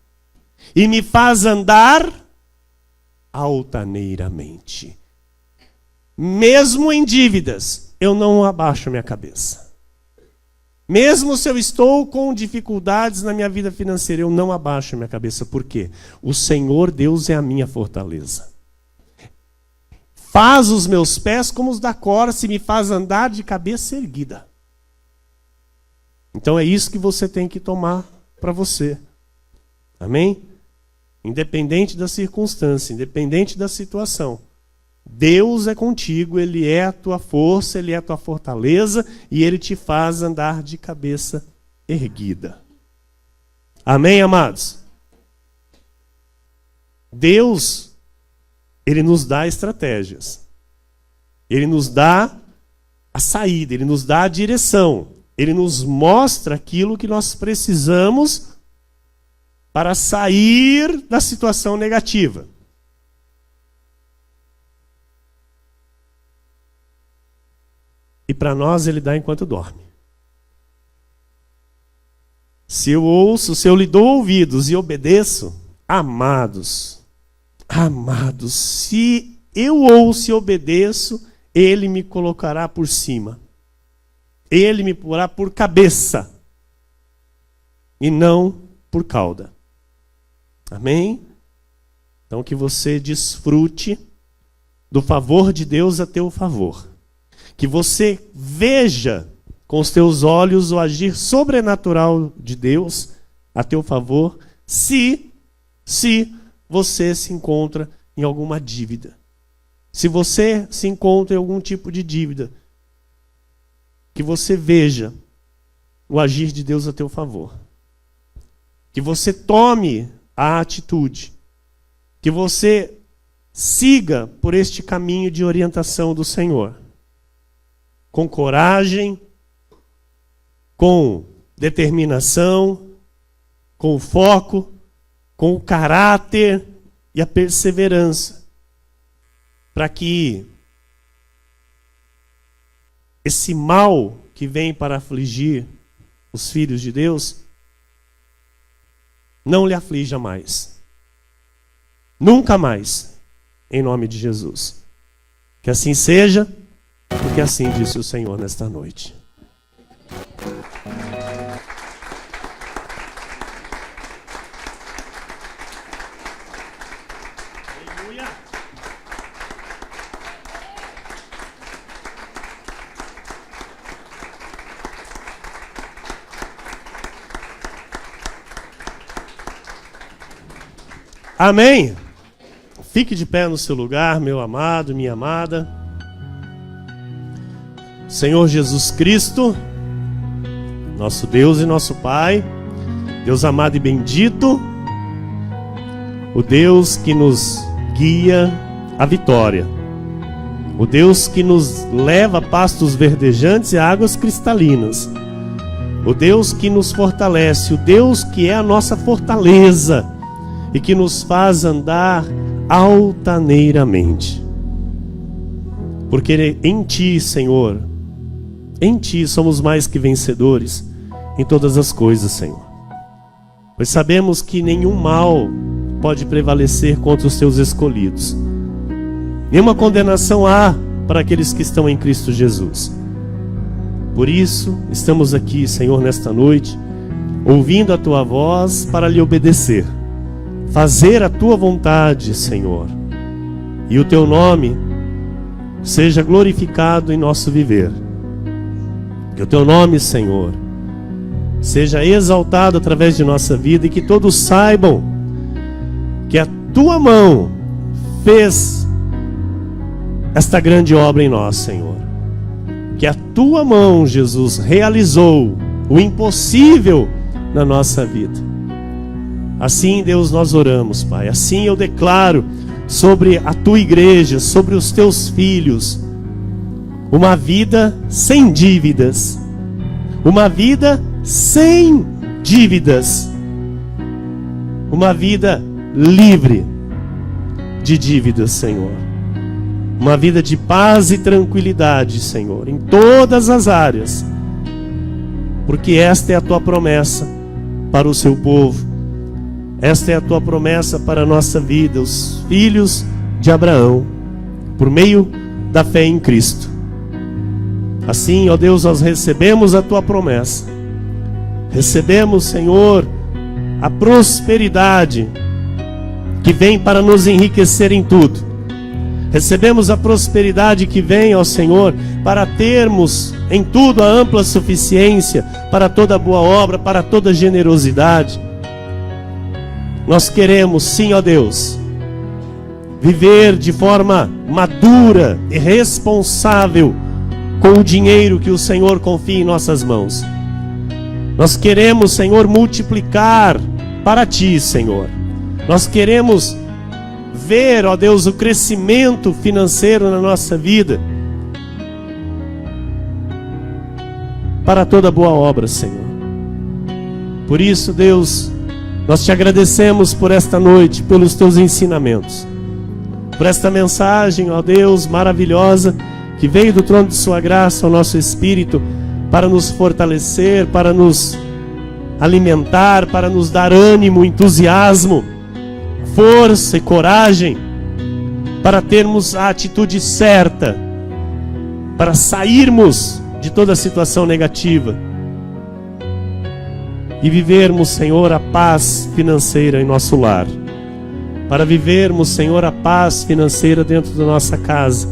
e me faz andar altaneiramente. Mesmo em dívidas, eu não abaixo a minha cabeça. Mesmo se eu estou com dificuldades na minha vida financeira, eu não abaixo a minha cabeça. Por quê? O Senhor Deus é a minha fortaleza. Faz os meus pés como os da corça e me faz andar de cabeça erguida. Então é isso que você tem que tomar para você. Amém? Independente da circunstância, independente da situação. Deus é contigo, Ele é a tua força, Ele é a tua fortaleza e Ele te faz andar de cabeça erguida. Amém, amados? Deus, Ele nos dá estratégias. Ele nos dá a saída, Ele nos dá a direção. Ele nos mostra aquilo que nós precisamos para sair da situação negativa. E para nós Ele dá enquanto dorme. Se eu ouço, se eu lhe dou ouvidos e obedeço, amados, se eu ouço e obedeço, Ele me colocará por cima. Ele me porá por cabeça e não por cauda. Amém? Então que você desfrute do favor de Deus a teu favor. Que você veja com os teus olhos o agir sobrenatural de Deus a teu favor, se você se encontra em alguma dívida. Se você se encontra em algum tipo de dívida, que você veja o agir de Deus a teu favor. Que você tome a atitude. Que você siga por este caminho de orientação do Senhor. Com coragem, com determinação, com foco, com o caráter e a perseverança, para que esse mal que vem para afligir os filhos de Deus não lhe aflija mais. Nunca mais, em nome de Jesus. Que assim seja, porque assim disse o Senhor nesta noite. Amém? Fique de pé no seu lugar, meu amado, minha amada. Senhor Jesus Cristo, nosso Deus e nosso Pai, Deus amado e bendito, o Deus que nos guia à vitória, o Deus que nos leva a pastos verdejantes e a águas cristalinas, o Deus que nos fortalece, o Deus que é a nossa fortaleza e que nos faz andar altaneiramente. Porque em Ti, Senhor, em Ti somos mais que vencedores em todas as coisas, Senhor. Pois sabemos que nenhum mal pode prevalecer contra os Teus escolhidos. Nenhuma condenação há para aqueles que estão em Cristo Jesus. Por isso, estamos aqui, Senhor, nesta noite, ouvindo a Tua voz para lhe obedecer. Fazer a Tua vontade, Senhor. E o Teu nome seja glorificado em nosso viver. Que o Teu nome, Senhor, seja exaltado através de nossa vida e que todos saibam que a Tua mão fez esta grande obra em nós, Senhor. Que a Tua mão, Jesus, realizou o impossível na nossa vida. Assim, Deus, nós oramos, Pai. Assim eu declaro sobre a Tua igreja, sobre os Teus filhos, uma vida sem dívidas, uma vida sem dívidas. Uma vida livre de dívidas, Senhor. Uma vida de paz e tranquilidade, Senhor, em todas as áreas. Porque esta é a tua promessa para o seu povo. Esta é a tua promessa para a nossa vida, os filhos de Abraão, por meio da fé em Cristo. Assim, ó Deus, nós recebemos a tua promessa. Recebemos, Senhor, a prosperidade que vem para nos enriquecer em tudo. Recebemos a prosperidade que vem, ó Senhor, para termos em tudo a ampla suficiência para toda boa obra, para toda generosidade. Nós queremos, sim, ó Deus, viver de forma madura e responsável com o dinheiro que o Senhor confia em nossas mãos. Nós queremos, Senhor, multiplicar para Ti, Senhor. Nós queremos ver, ó Deus, o crescimento financeiro na nossa vida, para toda boa obra, Senhor. Por isso, Deus, nós Te agradecemos por esta noite, pelos Teus ensinamentos, por esta mensagem, ó Deus, maravilhosa, que veio do trono de Sua graça ao nosso espírito, para nos fortalecer, para nos alimentar, para nos dar ânimo, entusiasmo, força e coragem, para termos a atitude certa, para sairmos de toda situação negativa e vivermos, Senhor, a paz financeira em nosso lar, para vivermos, Senhor, a paz financeira dentro da nossa casa,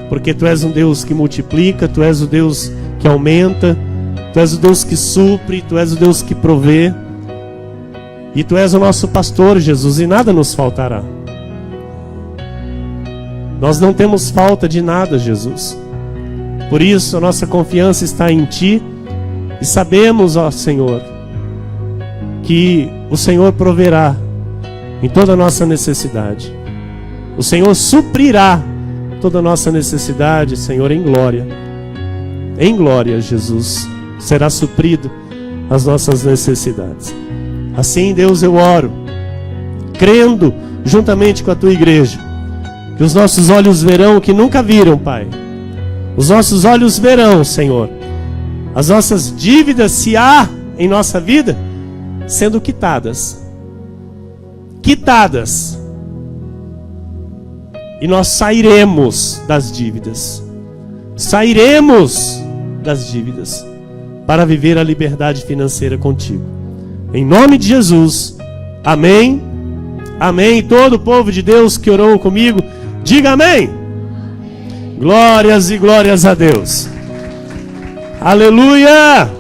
porque Tu és um Deus que multiplica, Tu és o Deus que aumenta, Tu és o Deus que supre, Tu és o Deus que provê, e Tu és o nosso pastor, Jesus, e nada nos faltará. Nós não temos falta de nada, Jesus. Por isso a nossa confiança está em Ti, e sabemos, ó Senhor, que o Senhor proverá em toda a nossa necessidade. O Senhor suprirá toda a nossa necessidade, Senhor, em glória. Em glória, Jesus, será suprido as nossas necessidades. Assim, Deus, eu oro, crendo juntamente com a Tua igreja, que os nossos olhos verão o que nunca viram, Pai. Os nossos olhos verão, Senhor, as nossas dívidas, se há em nossa vida, sendo quitadas. Quitadas. E nós sairemos das dívidas. Sairemos das dívidas para viver a liberdade financeira contigo. Em nome de Jesus. Amém. Amém. Todo o povo de Deus que orou comigo, diga amém. Glórias e glórias a Deus. Aleluia.